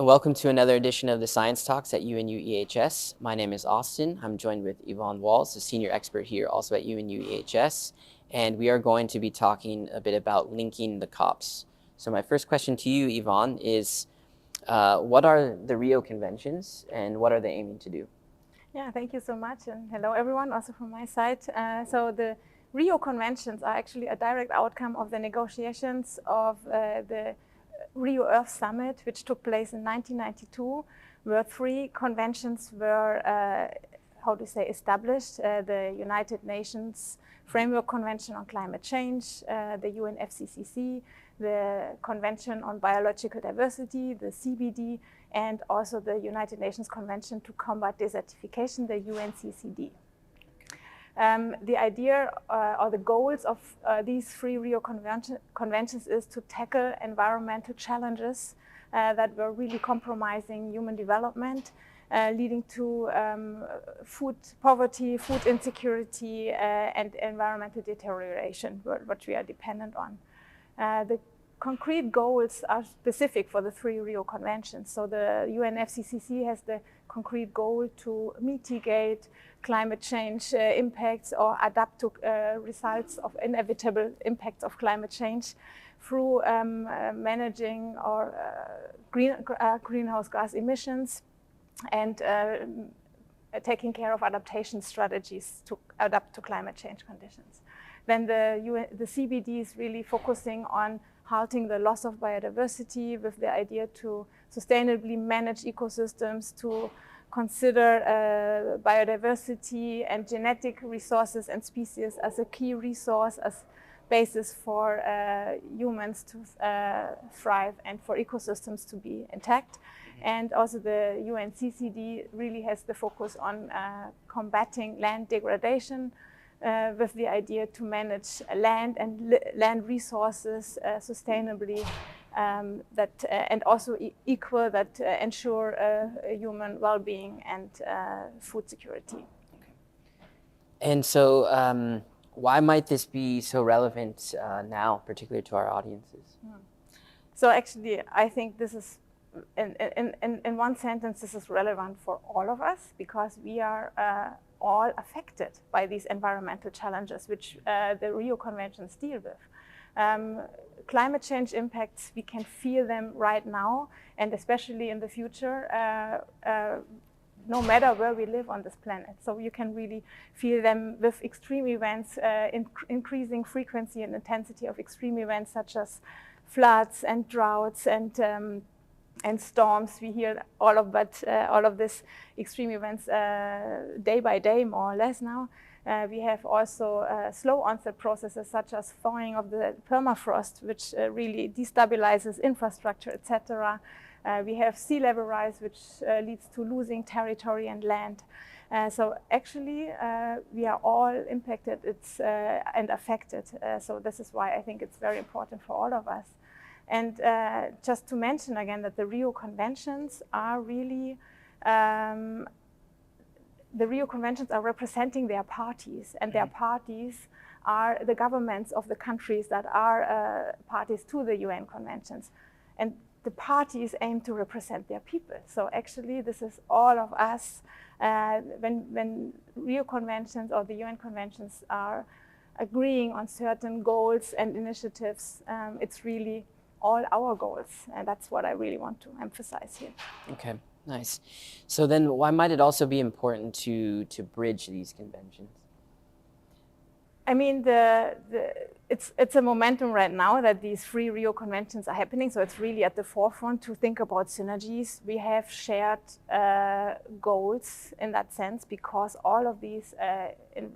Welcome to another edition of the Science Talks at UNU-EHS. My name is Austin. I'm joined with Yvonne Walz, a senior expert here also at UNU-EHS, and we are going to be talking a bit about linking the COPs. So my first question to you, Yvonne, is what are the Rio Conventions and what are they aiming to do? Yeah, thank you so much, and hello everyone, also from my side. So the Rio Conventions are actually a direct outcome of the negotiations of the Rio Earth Summit, which took place in 1992, where three conventions were, established. The United Nations Framework Convention on Climate Change, the UNFCCC, the Convention on Biological Diversity, the CBD, and also the United Nations Convention to Combat Desertification, the UNCCD. The idea or the goals of these three Rio Conventions is to tackle environmental challenges that were really compromising human development, leading to food poverty, food insecurity, and environmental deterioration, which we are dependent on. The concrete goals are specific for the three Rio Conventions. So the UNFCCC has the concrete goal to mitigate climate change impacts or adapt to results of inevitable impacts of climate change through managing or greenhouse gas emissions and taking care of adaptation strategies to adapt to climate change conditions. Then the CBD is really focusing on halting the loss of biodiversity with the idea to sustainably manage ecosystems, to consider biodiversity and genetic resources and species as a key resource, as basis for humans to thrive and for ecosystems to be intact. And also the UNCCD really has the focus on combating land degradation, with the idea to manage land and land resources sustainably, and also equal that ensure human well-being and food security. Okay. And so why might this be so relevant now, particularly to our audiences? So actually, I think this is, in one sentence, this is relevant for all of us because we are all affected by these environmental challenges which the Rio Conventions deal with. Climate change impacts, we can feel them right now, and especially in the future, no matter where we live on this planet. So you can really feel them with extreme events, increasing frequency and intensity of extreme events such as floods and droughts and storms. We hear all of this extreme events day by day, more or less now. We have also slow onset processes such as thawing of the permafrost, which really destabilizes infrastructure, etc. We have sea level rise, which leads to losing territory and land. So actually, we are all impacted and affected. So this is why I think it's very important for all of us. And just to mention again that the Rio Conventions are really, the Rio Conventions are representing their parties, and their parties are the governments of the countries that are parties to the UN Conventions. And the parties aim to represent their people. So actually, this is all of us. When Rio Conventions or the UN Conventions are agreeing on certain goals and initiatives, it's really all our goals, and that's what I really want to emphasize here. Okay, nice. So then why might it also be important to bridge these conventions? I mean, it's a momentum right now that these three Rio Conventions are happening, so it's really at the forefront to think about synergies. We have shared goals in that sense because all of these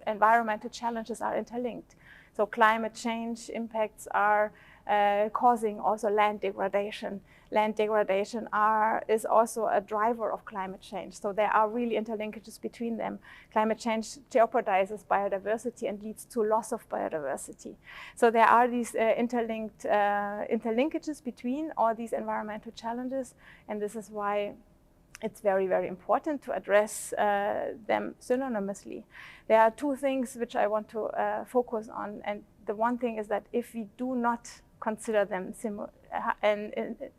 environmental challenges are interlinked. So climate change impacts are causing also land degradation. Land degradation is also a driver of climate change. So there are really interlinkages between them. Climate change jeopardizes biodiversity and leads to loss of biodiversity. So there are these interlinkages between all these environmental challenges, and this is why it's very, very important to address them synonymously. There are two things which I want to focus on, and the one thing is that if we do not consider them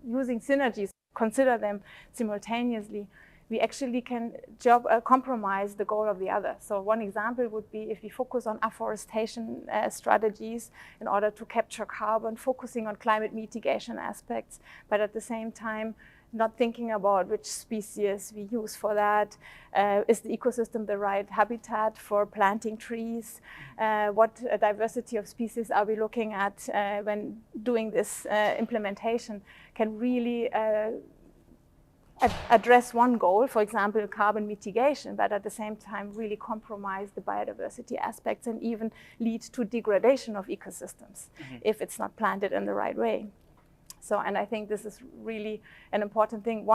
using synergies consider them simultaneously, we actually can compromise the goal of the other. So one example would be if we focus on afforestation strategies in order to capture carbon, focusing on climate mitigation aspects, but at the same time, not thinking about which species we use for that. Is the ecosystem the right habitat for planting trees? What diversity of species are we looking at when doing this implementation can really address one goal, for example, carbon mitigation, but at the same time really compromise the biodiversity aspects and even lead to degradation of ecosystems if it's not planted in the right way. So, and I think this is really an important thing.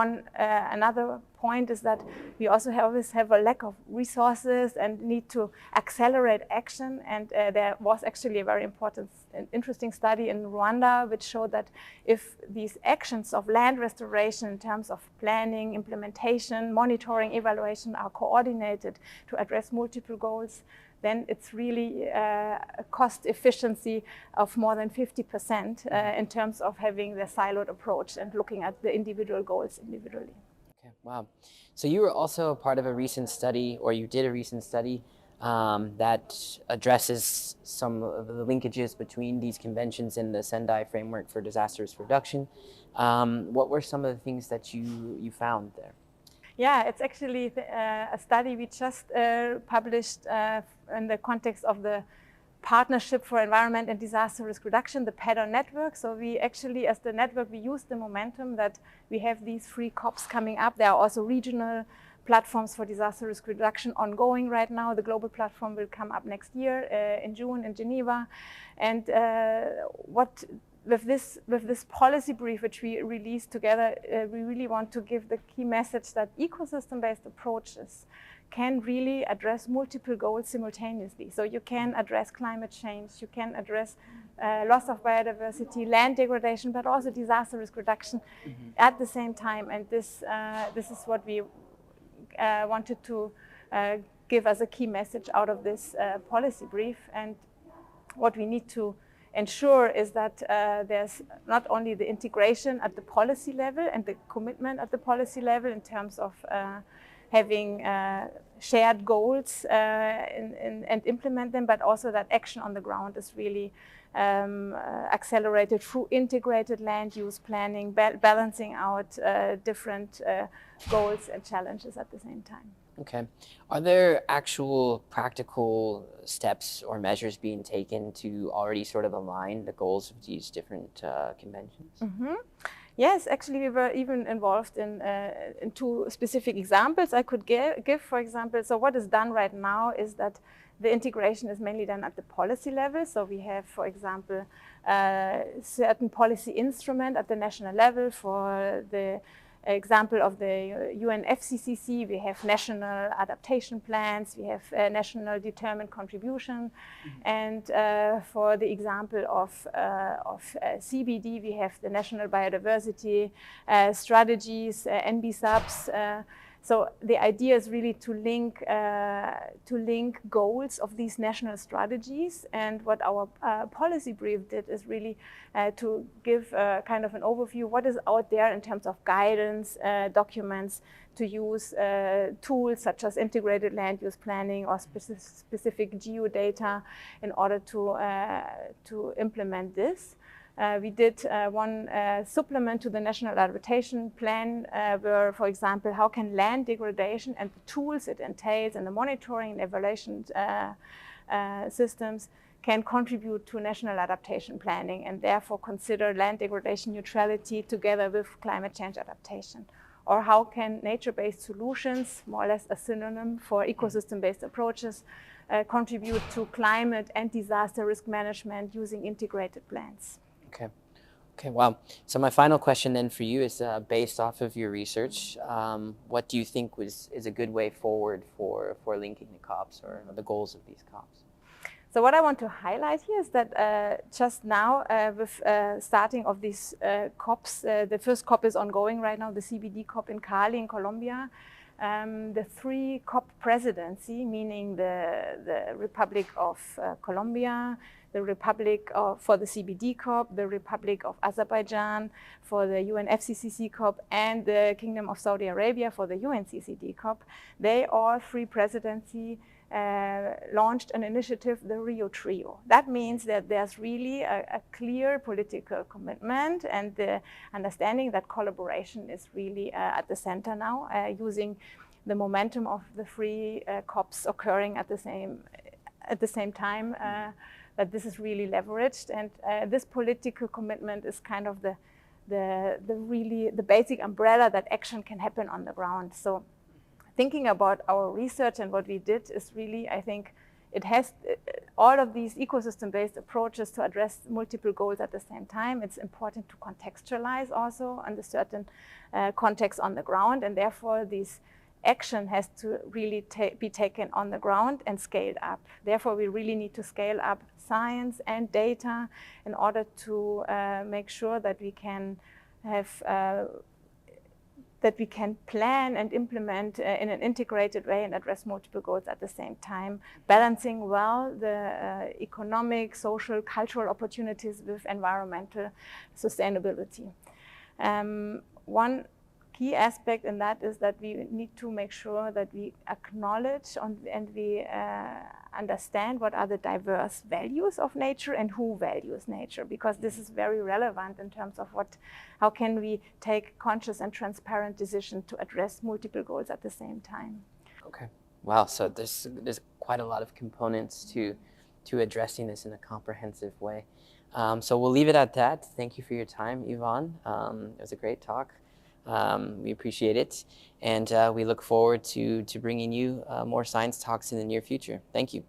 Another point is that we also always have a lack of resources and need to accelerate action. And there was actually a very important and interesting study in Rwanda, which showed that if these actions of land restoration in terms of planning, implementation, monitoring, evaluation are coordinated to address multiple goals, then it's really a cost efficiency of more than 50% in terms of having the siloed approach and looking at the individual goals individually. Okay, wow. So you were also a part of a recent study, or you did a recent study that addresses some of the linkages between these conventions and the Sendai Framework for Disaster Risk Reduction. What were some of the things that you found there? Yeah, it's actually a study we just published in the context of the Partnership for Environment and Disaster Risk Reduction, the PEDRR network. So we actually, as the network, we use the momentum that we have these 3 COPs coming up. There are also regional platforms for disaster risk reduction ongoing right now. The global platform will come up next year in June in Geneva. And with this policy brief, which we released together, we really want to give the key message that ecosystem-based approaches can really address multiple goals simultaneously. So you can address climate change, you can address loss of biodiversity, land degradation, but also disaster risk reduction at the same time. And this is what we wanted to give as a key message out of this policy brief. And what we need to ensure is that there's not only the integration at the policy level and the commitment at the policy level in terms of having shared goals and implement them, but also that action on the ground is really accelerated through integrated land use planning, balancing out different goals and challenges at the same time. Okay. Are there actual practical steps or measures being taken to already sort of align the goals of these different conventions? Yes, actually we were even involved in 2 specific examples I could give, for example. So what is done right now is that the integration is mainly done at the policy level. So we have, for example, certain policy instrument at the national level. For the example of the UNFCCC, we have national adaptation plans, we have national determined contribution. And for the example of CBD, we have the national biodiversity strategies, NB-subs. So the idea is really to link goals of these national strategies. And what our policy brief did is really to give kind of an overview what is out there in terms of guidance, documents to use, tools such as integrated land use planning or specific geodata in order to implement this. We did one supplement to the National Adaptation Plan where, for example, how can land degradation and the tools it entails and the monitoring and evaluation systems can contribute to national adaptation planning and therefore consider land degradation neutrality together with climate change adaptation. Or how can nature-based solutions, more or less a synonym for ecosystem-based approaches, contribute to climate and disaster risk management using integrated plans. Okay, wow. So my final question then for you is based off of your research, what do you think is a good way forward for linking the COPs or the goals of these COPs? So what I want to highlight here is that just now with starting of these COPs, the first COP is ongoing right now, the CBD COP in Cali in Colombia. the three COP presidency, meaning the Republic of Colombia, the Republic for the CBD COP, the Republic of Azerbaijan for the UNFCCC COP, and the Kingdom of Saudi Arabia for the UNCCD COP. They all three presidency launched an initiative, the Rio Trio. That means that there's really a clear political commitment and the understanding that collaboration is really at the center now, using the momentum of the three COPs occurring at the same time. That this is really leveraged, and this political commitment is kind of the basic umbrella that action can happen on the ground. So thinking about our research and what we did is really, I think, it has all of these ecosystem-based approaches to address multiple goals at the same time. It's important to contextualize also under certain context on the ground, and therefore these action has to really be taken on the ground and scaled up. Therefore, we really need to scale up science and data in order to make sure that we can have that we can plan and implement in an integrated way and address multiple goals at the same time, balancing well the economic, social, cultural opportunities with environmental sustainability. One key aspect in that is that we need to make sure that we acknowledge and we understand what are the diverse values of nature and who values nature, because this is very relevant in terms of how can we take conscious and transparent decisions to address multiple goals at the same time. Okay. Wow. So there's quite a lot of components to addressing this in a comprehensive way. So we'll leave it at that. Thank you for your time, Yvonne. It was a great talk. We appreciate it, and we look forward to bringing you more science talks in the near future. Thank you.